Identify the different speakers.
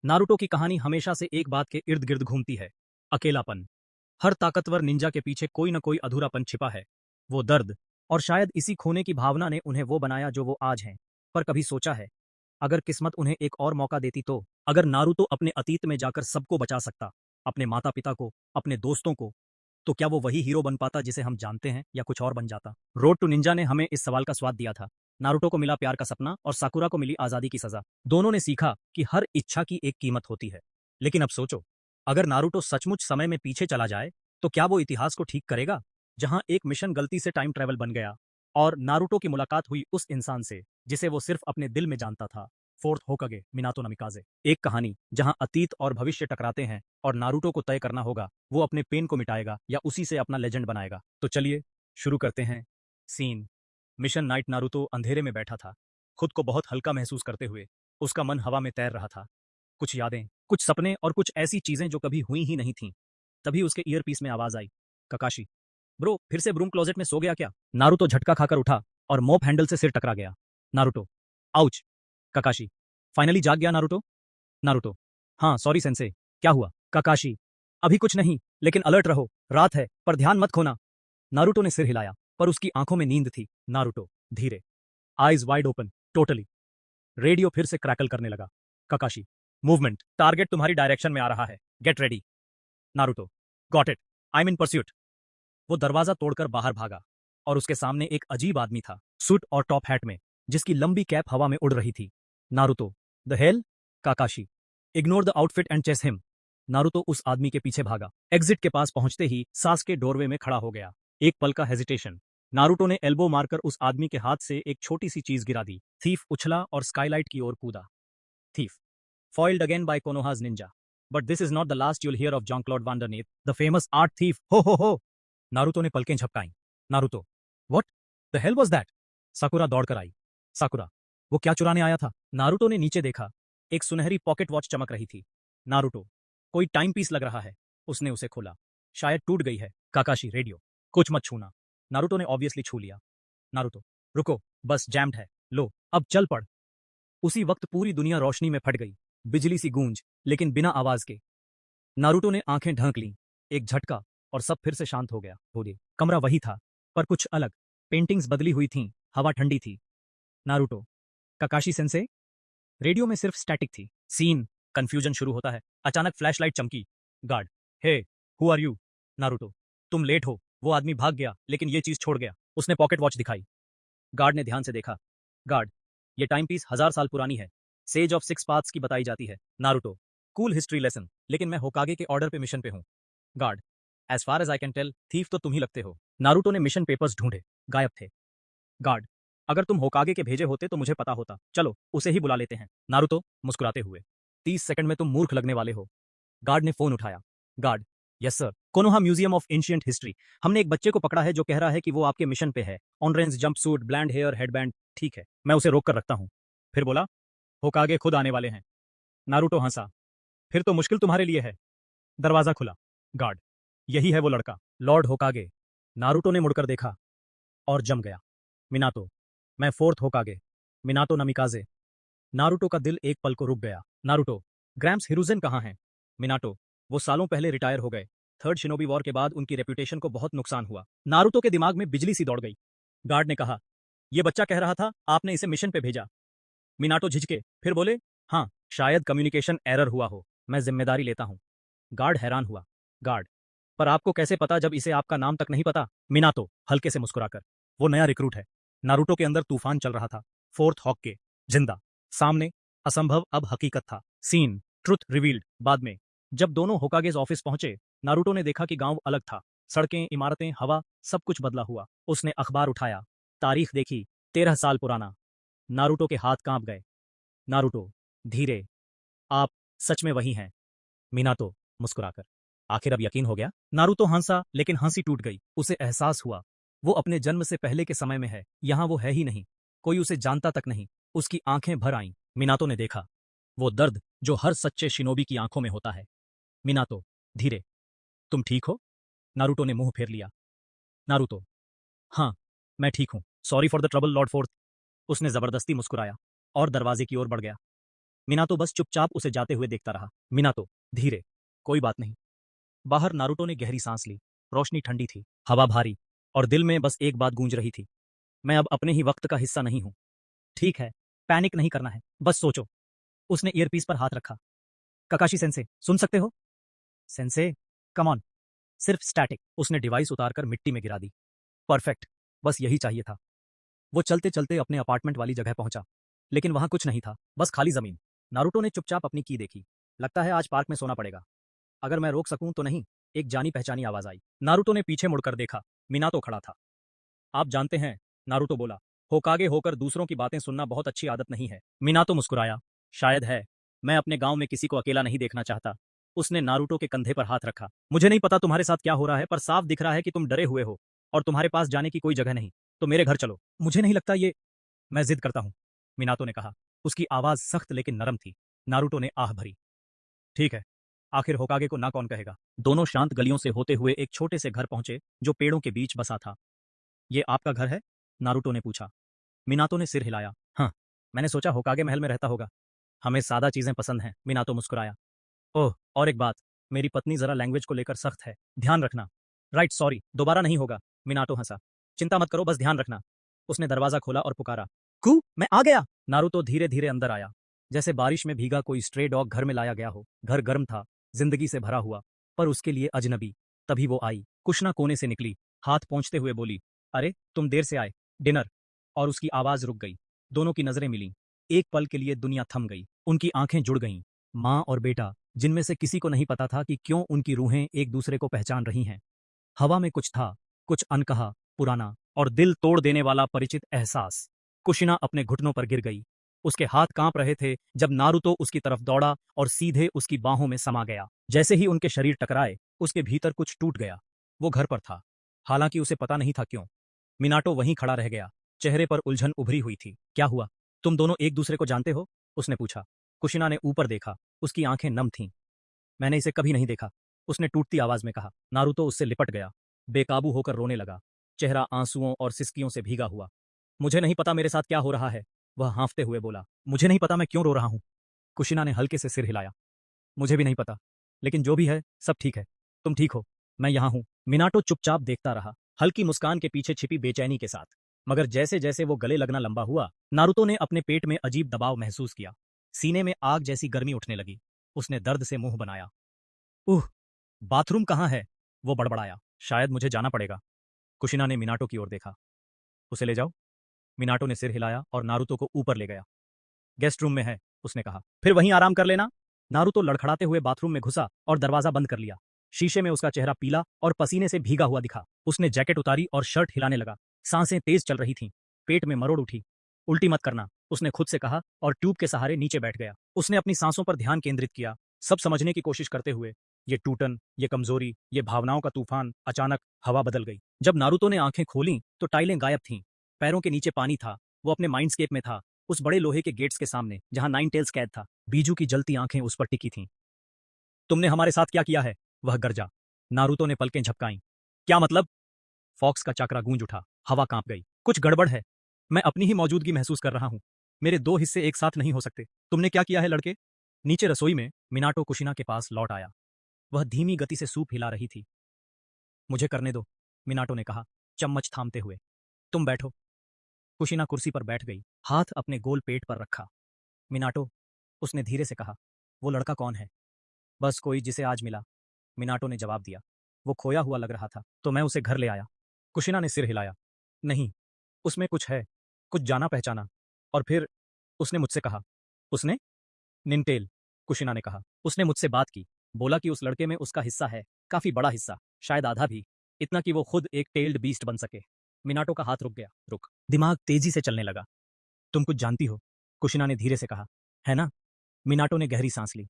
Speaker 1: Naruto की कहानी हमेशा से एक बात के इर्द गिर्द घूमती है, अकेलापन। हर ताकतवर निंजा के पीछे कोई न कोई अधूरापन छिपा है। वो दर्द, और शायद इसी खोने की भावना ने उन्हें वो बनाया जो वो आज हैं। पर कभी सोचा है, अगर किस्मत उन्हें एक और मौका देती तो? अगर नारुतो अपने अतीत में जाकर सबको बचा सकता, अपने माता पिता को, अपने दोस्तों को, तो क्या वो वही हीरो बन पाता जिसे हम जानते हैं, या कुछ और बन जाता? रोड टू निंजा ने हमें इस सवाल का स्वाद दिया था। नारुतो को मिला प्यार का सपना और साकुरा को मिली आजादी की सजा। दोनों ने सीखा कि हर इच्छा की एक कीमत होती है। लेकिन अब सोचो, अगर नारुतो सचमुच समय में पीछे चला जाए, तो क्या वो इतिहास को ठीक करेगा? जहां एक मिशन गलती से टाइम ट्रेवल बन गया और नारुतो की मुलाकात हुई उस इंसान से जिसे वो सिर्फ अपने दिल में जानता था, फोर्थ होकागे मिनातो नमिकाजे। एक कहानी जहां अतीत और भविष्य टकराते हैं और नारुतो को तय करना होगा वो अपने पेन को मिटाएगा या उसी से अपना लेजेंड बनाएगा। तो चलिए शुरू करते हैं। Scene mission night. नारुतो अंधेरे में बैठा था, खुद को बहुत हल्का महसूस करते हुए। उसका मन हवा में तैर रहा था। कुछ यादें, कुछ सपने और कुछ ऐसी चीजें जो कभी हुई ही नहीं थीं। तभी उसके ईयरपीस में आवाज आई, ककाशी ब्रो, फिर से ब्रूम क्लोजेट में सो गया क्या? नारुतो झटका खाकर उठा और मोप हैंडल से सिर टकरा गया। Naruto, ouch. ककाशी, फाइनली जाग गया नारुतो? नारुतो, हाँ सॉरी सेंसे, क्या हुआ? ककाशी, अभी कुछ नहीं, लेकिन अलर्ट रहो, रात है, पर ध्यान मत खोना। नारुतो ने सिर हिलाया, पर उसकी आंखों में नींद थी। नारुतो, धीरे, eyes wide open, totally. Radio फिर से क्रैकल करने लगा। ककाशी, मूवमेंट, टारगेट तुम्हारी डायरेक्शन में आ रहा है, get ready. Naruto, got it, I am in pursuit. वो दरवाजा तोड़कर बाहर भागा, और उसके सामने एक अजीब आदमी था, सूट और टॉप हैट में, जिसकी लंबी कैप हवा में उड़ रही थी। Naruto, the hell? Kakashi, ignore the outfit and chase him. Naruto उस आदमी के पीछे भागा। एग्जिट के पास पहुंचते ही सासके डोरवे में खड़ा हो गया। एक पल का हेजिटेशन। नारुतो ने एल्बो मारकर उस आदमी के हाथ से एक छोटी सी चीज गिरा दी। थीफ उछला और स्काईलाइट की ओर कूदा। Thief, foiled again by Konoha's ninja. But this is not the last you'll hear of Jean-Claude Van der Neef, the famous art thief. Ho ho ho! Naruto ने पलकें झपकाईं। Naruto, What the hell was that? Sakura दौड़कर आई। साकुरा, वो क्या चुराने आया था? नारुतो ने नीचे देखा। एक सुनहरी पॉकेट वॉच चमक रही थी। नारुतो, कोई टाइम पीस लग रहा है। उसने उसे खोला। शायद टूट गई है। काकाशी, रेडियो, कुछ मत छूना। नारुतो ने ऑब्वियसली छू लिया। नारुतो, रुको, बस जैम्ड है। लो, अब चल पड़। उसी वक्त पूरी दुनिया रोशनी में फट गई। बिजली सी गूंज, लेकिन बिना आवाज के। नारुतो ने आंखें ढंक लीं। एक झटका, और सब फिर से शांत हो गया। कमरा वही था, पर कुछ अलग। पेंटिंग्स बदली हुई थीं, हवा ठंडी थी। Naruto, ककाशी sense? रेडियो में सिर्फ स्टैटिक थी। सीन, कंफ्यूजन शुरू होता है। अचानक फ्लैशलाइट चमकी। Guard, hey, who are you? Naruto, तुम लेट हो। वो आदमी भाग गया, लेकिन ये चीज छोड़ गया। उसने पॉकेट वॉच दिखाई। गार्ड ने ध्यान से देखा। गार्ड, ये टाइम पीस 1000 साल पुरानी है। सेज ऑफ सिक्स पाथ्स की बताई जाती है। नारुतो, कूल हिस्ट्री लेसन, लेकिन मैं होकागे के ऑर्डर पे मिशन पे हूँ। Guard, as far as I can tell, thief तो तुम ही लगते हो। नारुतो ने मिशन पेपर्स ढूंढे, गायब थे। गार्ड, अगर तुम होकागे के भेजे होते तो मुझे पता होता। चलो, उसे ही बुला लेते हैं। नारुतो, मुस्कुराते हुए, 30 सेकंड में तुम मूर्ख लगने वाले हो। गार्ड ने फोन उठाया। Guard, yes sir, Konoha museum of ancient history. हमने एक बच्चे को पकड़ा है जो कह रहा है कि वो आपके मिशन पे है। Orange jumpsuit, blond hair, headband. ठीक है, मैं उसे रोक कर रखता हूँ। फिर बोला, होकागे खुद आने वाले हैं। नारुतो हंसा। फिर तो मुश्किल तुम्हारे लिए है। दरवाजा खुला। गार्ड, यही है वो लड़का, लॉर्ड होकागे। नारुतो ने मुड़कर देखा और जम गया। मिनातो, मैं फोर्थ होकागे, मिनातो नमिकाजे। नारुतो का दिल एक पल को रुक गया। नारुतो, ग्रैम्स हिरुजेन कहाँ हैं? मिनाटो, वो सालों पहले रिटायर हो गए। थर्ड शिनोबी वॉर के बाद उनकी रेपुटेशन को बहुत नुकसान हुआ। नारुतो के दिमाग में बिजली सी दौड़ गई। गार्ड ने कहा, ये बच्चा कह रहा था आपने इसे मिशन पे भेजा। मिनाटो झिझके, फिर बोले, हाँ, शायद कम्युनिकेशन एरर हुआ हो, मैं जिम्मेदारी लेता हूँ। गार्ड हैरान हुआ। गार्ड, पर आपको कैसे पता जब इसे आपका नाम तक नहीं पता? मिनातो, हल्के से मुस्कुराकर, वो नया रिक्रूट है। नारुतो के अंदर तूफान चल रहा था। फोर्थ हॉक्के, जिंदा, सामने, असंभव अब हकीकत था। सीन, ट्रुथ रिवील्ड, बाद में। जब दोनों होकागेज ऑफिस पहुंचे, नारुतो ने देखा कि गांव अलग था। सड़कें, इमारतें, हवा, सब कुछ बदला हुआ। उसने अखबार उठाया, तारीख देखी, 13 साल पुराना। नारुतो के हाथ कांप गए। नारुतो, धीरे, आप सच में वही हैं? मिनातो, मुस्कुराकर, आखिर अब यकीन हो गया? नारुतो हंसा, लेकिन हंसी टूट गई। उसे एहसास हुआ, वो अपने जन्म से पहले के समय में है। यहां वो है ही नहीं, कोई उसे जानता तक नहीं। उसकी आंखें भर आईं। मिनातो ने देखा, वो दर्द जो हर सच्चे शिनोबी की आंखों में होता है। मिनातो, धीरे, तुम ठीक हो? नारुतो ने मुंह फेर लिया। नारुतो, हाँ, मैं ठीक हूं। Sorry for the trouble Lord fourth. उसने जबरदस्ती मुस्कुराया और दरवाजे की ओर बढ़ गया। मिनातो बस चुपचाप उसे जाते हुए देखता रहा। मिनातो, धीरे, कोई बात नहीं। बाहर नारुतो ने गहरी सांस ली। रोशनी ठंडी थी, हवा भारी, और दिल में बस एक बात गूंज रही थी, मैं अब अपने ही वक्त का हिस्सा नहीं हूं। ठीक है, पैनिक नहीं करना है, बस सोचो। उसने ईयरपीस पर हाथ रखा। ककाशी सेंसे, सुन सकते हो? Sensei, come on. सिर्फ स्टैटिक। उसने डिवाइस उतारकर मिट्टी में गिरा दी। परफेक्ट, बस यही चाहिए था। वो चलते चलते अपने अपार्टमेंट वाली जगह पहुंचा, लेकिन वहां कुछ नहीं था, बस खाली जमीन। नारुतो ने चुपचाप अपनी की देखी। लगता है आज पार्क में सोना पड़ेगा, अगर मैं रोक सकूं तो नहीं। एक जानी पहचानी आवाज आई। नारुतो ने पीछे मुड़कर देखा, मिनातो खड़ा था। आप जानते हैं, नारुतो बोला, होकागे होकर दूसरों की बातें सुनना बहुत अच्छी आदत नहीं है। मिनातो मुस्कुराया, शायद है, मैं अपने गांव में किसी को अकेला नहीं देखना चाहता। उसने नारुतो के कंधे पर हाथ रखा। मुझे नहीं पता तुम्हारे साथ क्या हो रहा है, पर साफ दिख रहा है कि तुम डरे हुए हो, और तुम्हारे पास जाने की कोई जगह नहीं। तो मेरे घर चलो। मुझे नहीं लगता ये। मैं जिद करता हूं, मिनातो ने कहा। उसकी आवाज सख्त लेकिन नरम थी। नारुतो ने आह भरी। ठीक है, आखिर होकागे को ना कौन कहेगा। दोनों शांत गलियों से होते हुए एक छोटे से घर पहुंचे, जो पेड़ों के बीच बसा था। ये आपका घर है? नारुतो ने पूछा। मिनातो ने सिर हिलाया। हाँ, मैंने सोचा होकागे महल में रहता होगा। हमें सादा चीजें पसंद हैं। मिनातो मुस्कुराया। ओह, और एक बात, मेरी पत्नी जरा लैंग्वेज को लेकर सख्त है, ध्यान रखना। राइट, सॉरी, दोबारा नहीं होगा। मिनातो हंसा। चिंता मत करो, बस ध्यान रखना। उसने दरवाजा खोला और पुकारा, कू, मैं आ गया। नारुतो धीरे धीरे अंदर आया, जैसे बारिश में भीगा कोई स्ट्रे डॉग घर में लाया गया हो। घर गर्म था, जिंदगी से भरा हुआ, पर उसके लिए अजनबी। तभी वो आई, कुशना कोने से निकली, हाथ पहुंचते हुए बोली, अरे तुम देर से आए, डिनर। और उसकी आवाज रुक गई। दोनों की नजरें मिली। एक पल के लिए दुनिया थम गई। उनकी आंखें जुड़ गईं। माँ और बेटा, जिनमें से किसी को नहीं पता था कि क्यों उनकी रूहें एक दूसरे को पहचान रही हैं। हवा में कुछ था, कुछ अनकहा, पुराना, और दिल तोड़ देने वाला परिचित एहसास। कुशिना अपने घुटनों पर गिर गई। उसके हाथ कांप रहे थे जब नारुतो उसकी तरफ दौड़ा और सीधे उसकी बाहों में समा गया। जैसे ही उनके शरीर टकराए, उसके भीतर कुछ टूट गया। वो घर पर था, हालांकि उसे पता नहीं था क्यों। मिनाटो वहीं खड़ा रह गया, चेहरे पर उलझन उभरी हुई थी। क्या हुआ? तुम दोनों एक दूसरे को जानते हो? उसने पूछा। कुशिना ने ऊपर देखा, उसकी आंखें नम थीं। मैंने इसे कभी नहीं देखा, उसने टूटती आवाज में कहा। नारुतो उससे लिपट गया, बेकाबू होकर रोने लगा, चेहरा आंसुओं और सिसकियों से भीगा हुआ। मुझे नहीं पता मेरे साथ क्या हो रहा है, वह हाँफते हुए बोला। मुझे नहीं पता मैं क्यों रो रहा हूं। कुशिना ने हल्के से सिर हिलाया। मुझे भी नहीं पता, लेकिन जो भी है, सब ठीक है। तुम ठीक हो, मैं यहां हूं। मिनाटो चुपचाप देखता रहा, हल्की मुस्कान के पीछे छिपी बेचैनी के साथ। मगर जैसे जैसे वो गले लगना लंबा हुआ, नारुतो ने अपने पेट में अजीब दबाव महसूस किया। सीने में आग जैसी गर्मी उठने लगी। उसने दर्द से मुंह बनाया। उह, बाथरूम कहाँ है? वो बड़बड़ाया। शायद मुझे जाना पड़ेगा। कुशिना ने मिनाटो की ओर देखा। उसे ले जाओ। मिनाटो ने सिर हिलाया और नारुतो को ऊपर ले गया। गेस्ट रूम में है, उसने कहा। फिर वहीं आराम कर लेना। नारुतो लड़खड़ाते हुए बाथरूम में घुसा और दरवाजा बंद कर लिया। शीशे में उसका चेहरा पीला और पसीने से भीगा हुआ दिखा। उसने जैकेट उतारी और शर्ट हिलाने लगा। सांसें तेज चल रही थीं, पेट में मरोड़ उठी। उल्टी मत करना, उसने खुद से कहा और ट्यूब के सहारे नीचे बैठ गया। उसने अपनी सांसों पर ध्यान केंद्रित किया, सब समझने की कोशिश करते हुए। ये टूटन, ये कमजोरी, ये भावनाओं का तूफान। अचानक हवा बदल गई। जब नारुतो ने आंखें खोलीं तो टाइलें गायब थीं। पैरों के नीचे पानी था। वो अपने माइंडस्केप में था, उस बड़े लोहे के गेट्स के सामने जहां नाइन टेल्स कैद था। बीजू की जलती आंखें उस पर टिकी थीं। तुमने हमारे साथ क्या किया है? वह गरजा। नारुतो ने पलकें झपकाईं। क्या मतलब? फॉक्स का चाकरा गूंज उठा, हवा कांप गई। कुछ गड़बड़ है, मैं अपनी ही मौजूदगी महसूस कर रहा हूं। मेरे दो हिस्से एक साथ नहीं हो सकते। तुमने क्या किया है लड़के? नीचे रसोई में मिनाटो कुशिना के पास लौट आया। वह धीमी गति से सूप हिला रही थी। मुझे करने दो, मिनाटो ने कहा, चम्मच थामते हुए। तुम बैठो। कुशिना कुर्सी पर बैठ गई, हाथ अपने गोल पेट पर रखा। मिनाटो, उसने धीरे से कहा, वो लड़का कौन है? बस कोई जिसे आज मिला, मिनाटो ने जवाब दिया। वो खोया हुआ लग रहा था, तो मैं उसे घर ले आया। कुशिना ने सिर हिलाया। नहीं, उसमें कुछ है, कुछ जाना पहचाना। और फिर उसने मुझसे कहा। उसने? निंटेल, कुशिना ने कहा। उसने मुझसे बात की, बोला कि उस लड़के में उसका हिस्सा है, काफी बड़ा हिस्सा, शायद आधा भी, इतना कि वो खुद एक टेल्ड बीस्ट बन सके। मिनाटो का हाथ रुक गया। रुक। दिमाग तेजी से चलने लगा। तुम कुछ जानती हो, कुशिना ने धीरे से कहा। है ना? मिनाटो ने गहरी सांस ली।